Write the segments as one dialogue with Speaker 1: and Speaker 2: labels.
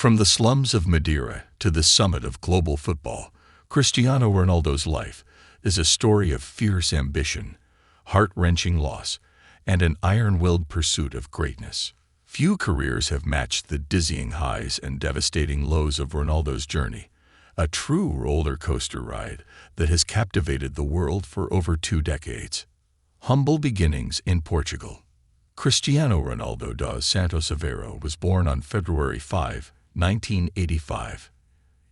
Speaker 1: From the slums of Madeira to the summit of global football, Cristiano Ronaldo's life is a story of fierce ambition, heart-wrenching loss, and an iron-willed pursuit of greatness. Few careers have matched the dizzying highs and devastating lows of Ronaldo's journey, a true roller coaster ride that has captivated the world for over 2 decades. Humble beginnings in Portugal. Cristiano Ronaldo dos Santos Aveiro was born on February 5, 1985,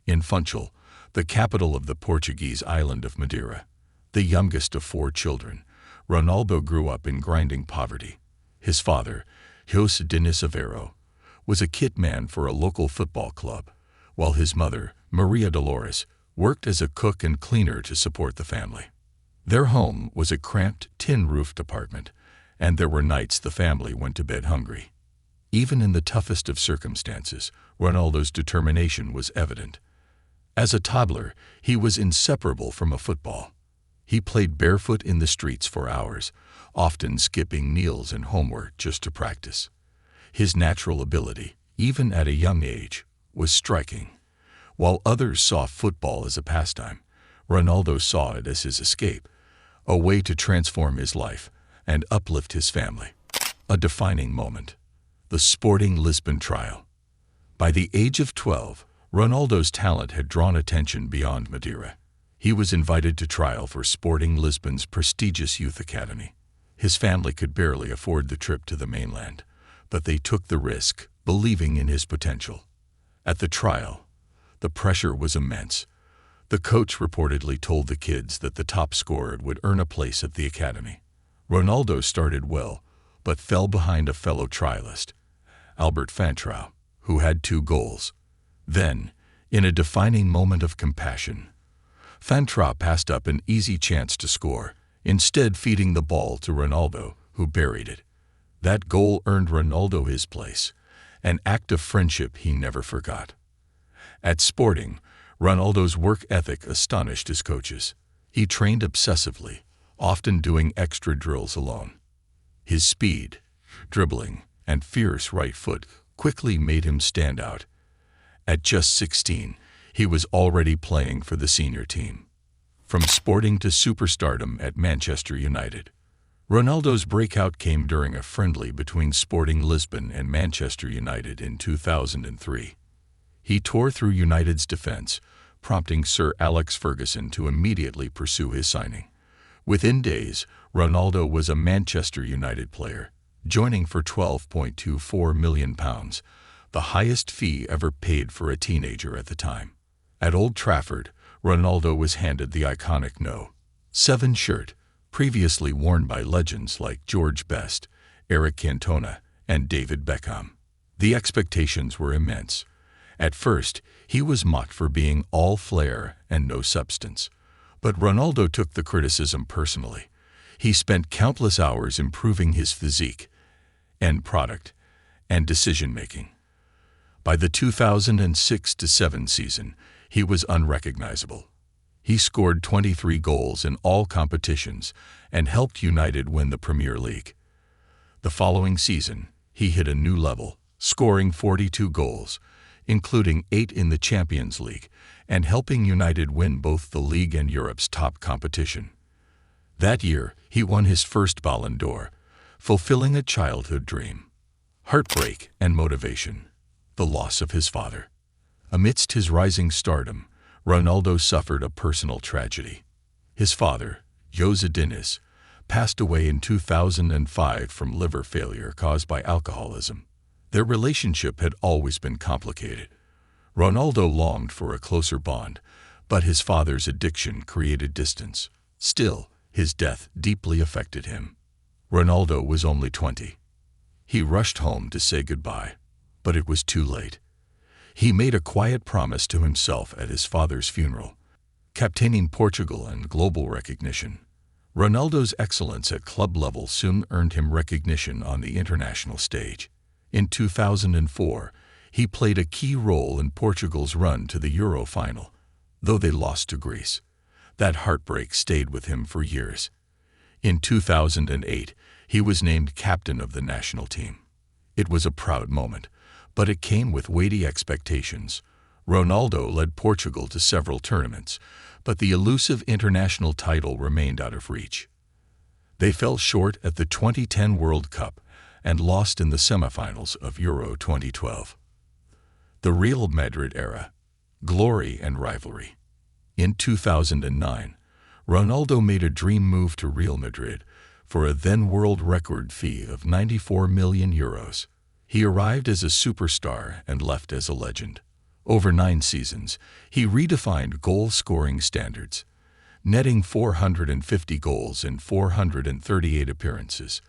Speaker 1: in Funchal, the capital of the Portuguese island of Madeira. The youngest of 4 children, Ronaldo grew up in grinding poverty. His father, José Diniz Aveiro, was a kit man for a local football club, while his mother, Maria Dolores, worked as a cook and cleaner to support the family. Their home was a cramped, tin-roofed apartment, and there were nights the family went to bed hungry. Even in the toughest of circumstances, Ronaldo's determination was evident. As a toddler, he was inseparable from a football. He played barefoot in the streets for hours, often skipping meals and homework just to practice. His natural ability, even at a young age, was striking. While others saw football as a pastime, Ronaldo saw it as his escape, a way to transform his life and uplift his family. A defining moment. The Sporting Lisbon trial. By the age of 12, Ronaldo's talent had drawn attention beyond Madeira. He was invited to trial for Sporting Lisbon's prestigious youth academy. His family could barely afford the trip to the mainland, but they took the risk, believing in his potential. At the trial, the pressure was immense. The coach reportedly told the kids that the top scorer would earn a place at the academy. Ronaldo started well, but fell behind a fellow trialist, Albert Fantrao, who had 2 goals. Then, in a defining moment of compassion, Fantrao passed up an easy chance to score, instead feeding the ball to Ronaldo, who buried it. That goal earned Ronaldo his place, an act of friendship he never forgot. At Sporting, Ronaldo's work ethic astonished his coaches. He trained obsessively, often doing extra drills alone. His speed, dribbling, and fierce right foot quickly made him stand out. At just 16, he was already playing for the senior team. From Sporting to superstardom at Manchester United. Ronaldo's breakout came during a friendly between Sporting Lisbon and Manchester United in 2003. He tore through United's defense, prompting Sir Alex Ferguson to immediately pursue his signing. Within days, Ronaldo was a Manchester United player, joining for £12.24 million, the highest fee ever paid for a teenager at the time. At Old Trafford, Ronaldo was handed the iconic No. 7 shirt, previously worn by legends like George Best, Eric Cantona, and David Beckham. The expectations were immense. At first, he was mocked for being all flair and no substance. But Ronaldo took the criticism personally. He spent countless hours improving his physique, end product, and decision-making. By the 2006-07 season, he was unrecognizable. He scored 23 goals in all competitions and helped United win the Premier League. The following season, he hit a new level, scoring 42 goals, including 8 in the Champions League, and helping United win both the league and Europe's top competition. That year, he won his first Ballon d'Or, fulfilling a childhood dream. Heartbreak and motivation. The loss of his father. Amidst his rising stardom, Ronaldo suffered a personal tragedy. His father, José Diniz, passed away in 2005 from liver failure caused by alcoholism. Their relationship had always been complicated. Ronaldo longed for a closer bond, but his father's addiction created distance. Still, his death deeply affected him. Ronaldo was only 20. He rushed home to say goodbye, but it was too late. He made a quiet promise to himself at his father's funeral, captaining Portugal and global recognition. Ronaldo's excellence at club level soon earned him recognition on the international stage. In 2004, he played a key role in Portugal's run to the Euro final, though they lost to Greece. That heartbreak stayed with him for years. In 2008, he was named captain of the national team. It was a proud moment, But it came with weighty expectations. Ronaldo led Portugal to several tournaments, but the elusive international title remained out of reach. They fell short at the 2010 World Cup and lost in the semifinals of Euro 2012. The Real Madrid era, glory and rivalry. In 2009, Ronaldo made a dream move to Real Madrid for a then-world record fee of €94 million. He arrived as a superstar and left as a legend. Over 9 seasons, he redefined goal-scoring standards, netting 450 goals in 438 appearances.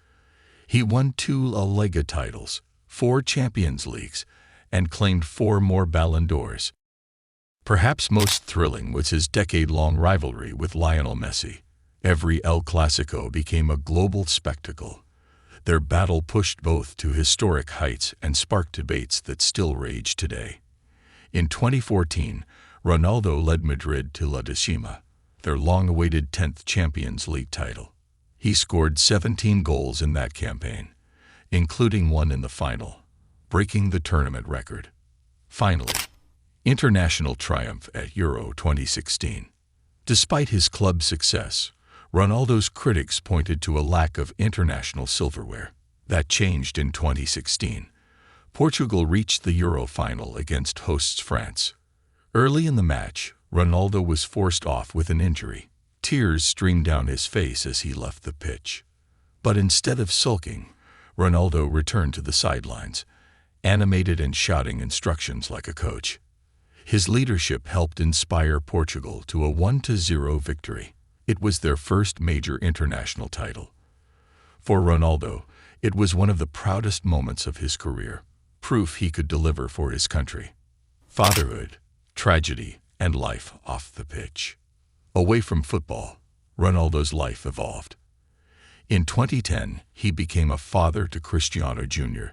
Speaker 1: He won 2 La Liga titles, 4 Champions Leagues, and claimed 4 more Ballon d'Ors. Perhaps most thrilling was his decade-long rivalry with Lionel Messi. Every El Clasico became a global spectacle. Their battle pushed both to historic heights and sparked debates that still rage today. In 2014, Ronaldo led Madrid to La Decima, their long-awaited 10th Champions League title. He scored 17 goals in that campaign, including one in the final, breaking the tournament record. Finally, international triumph at Euro 2016. Despite his club success, Ronaldo's critics pointed to a lack of international silverware. That changed in 2016. Portugal reached the Euro final against hosts France. Early in the match, Ronaldo was forced off with an injury. Tears streamed down his face as he left the pitch. But instead of sulking, Ronaldo returned to the sidelines, animated and shouting instructions like a coach. His leadership helped inspire Portugal to a 1-0 victory. It was their first major international title. For Ronaldo, it was one of the proudest moments of his career, proof he could deliver for his country. Fatherhood, tragedy, and life off the pitch. Away from football, Ronaldo's life evolved. In 2010, he became a father to Cristiano Jr.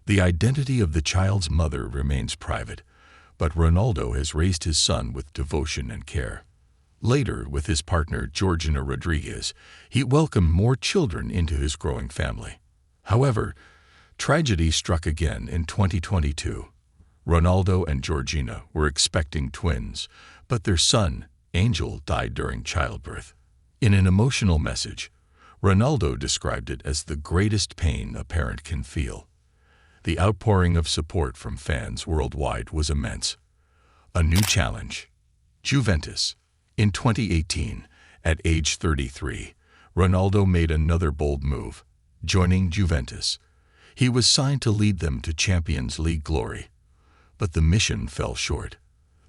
Speaker 1: The identity of the child's mother remains private, but Ronaldo has raised his son with devotion and care. Later, with his partner Georgina Rodriguez, he welcomed more children into his growing family. However, tragedy struck again in 2022. Ronaldo and Georgina were expecting twins, but their son, Angel, died during childbirth. In an emotional message, Ronaldo described it as the greatest pain a parent can feel. The outpouring of support from fans worldwide was immense. A new challenge. Juventus. In 2018, at age 33, Ronaldo made another bold move, joining Juventus. He was signed to lead them to Champions League glory. But the mission fell short.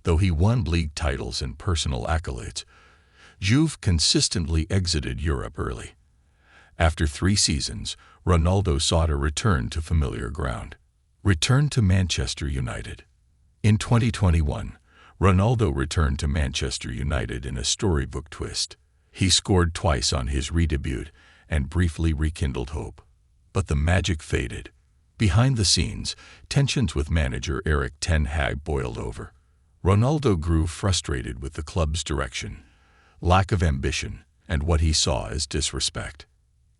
Speaker 1: Though he won league titles and personal accolades, Juve consistently exited Europe early. After 3 seasons, Ronaldo sought a return to familiar ground. Returned to Manchester United. In 2021, Ronaldo returned to Manchester United in a storybook twist. He scored twice on his re-debut and briefly rekindled hope. But the magic faded. Behind the scenes, tensions with manager Erik ten Hag boiled over. Ronaldo grew frustrated with the club's direction, lack of ambition, and what he saw as disrespect.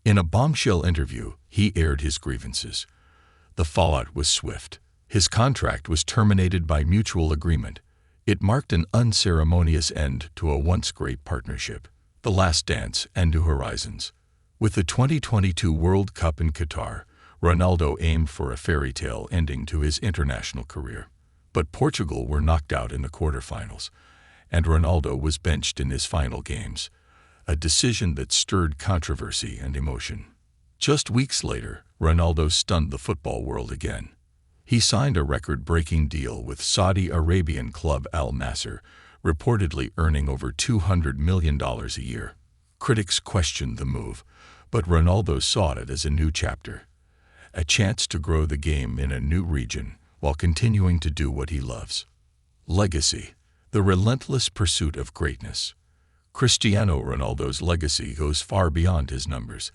Speaker 1: In a bombshell interview, he aired his grievances. The fallout was swift. His contract was terminated by mutual agreement. It marked an unceremonious end to a once great partnership. The last dance and new horizons. With the 2022 World Cup in Qatar, Ronaldo aimed for a fairy tale ending to his international career. But Portugal were knocked out in the quarterfinals, and Ronaldo was benched in his final games, a decision that stirred controversy and emotion. Just weeks later, Ronaldo stunned the football world again. He signed a record-breaking deal with Saudi Arabian club Al Nassr, reportedly earning over $200 million a year. Critics questioned the move, but Ronaldo saw it as a new chapter, a chance to grow the game in a new region while continuing to do what he loves. Legacy, the relentless pursuit of greatness. Cristiano Ronaldo's legacy goes far beyond his numbers,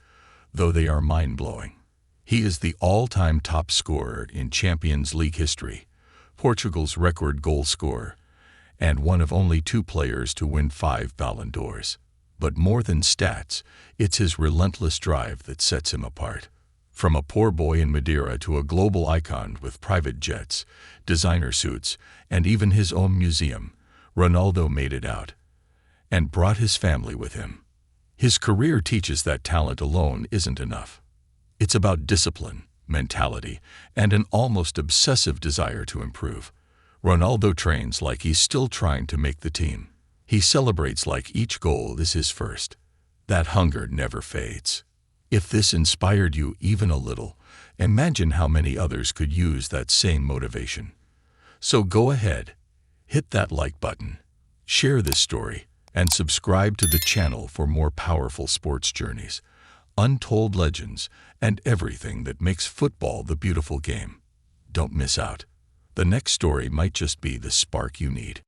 Speaker 1: though they are mind-blowing. He is the all-time top scorer in Champions League history, Portugal's record goal scorer, and one of only 2 players to win 5 Ballon d'Ors. But more than stats, it's his relentless drive that sets him apart. From a poor boy in Madeira to a global icon with private jets, designer suits, and even his own museum, Ronaldo made it out and brought his family with him. His career teaches that talent alone isn't enough. It's about discipline, mentality, and an almost obsessive desire to improve. Ronaldo trains like he's still trying to make the team. He celebrates like each goal is his first. That hunger never fades. If this inspired you even a little, imagine how many others could use that same motivation. So go ahead, hit that like button, share this story, and subscribe to the channel for more powerful sports journeys, untold legends, and everything that makes football the beautiful game. Don't miss out. The next story might just be the spark you need.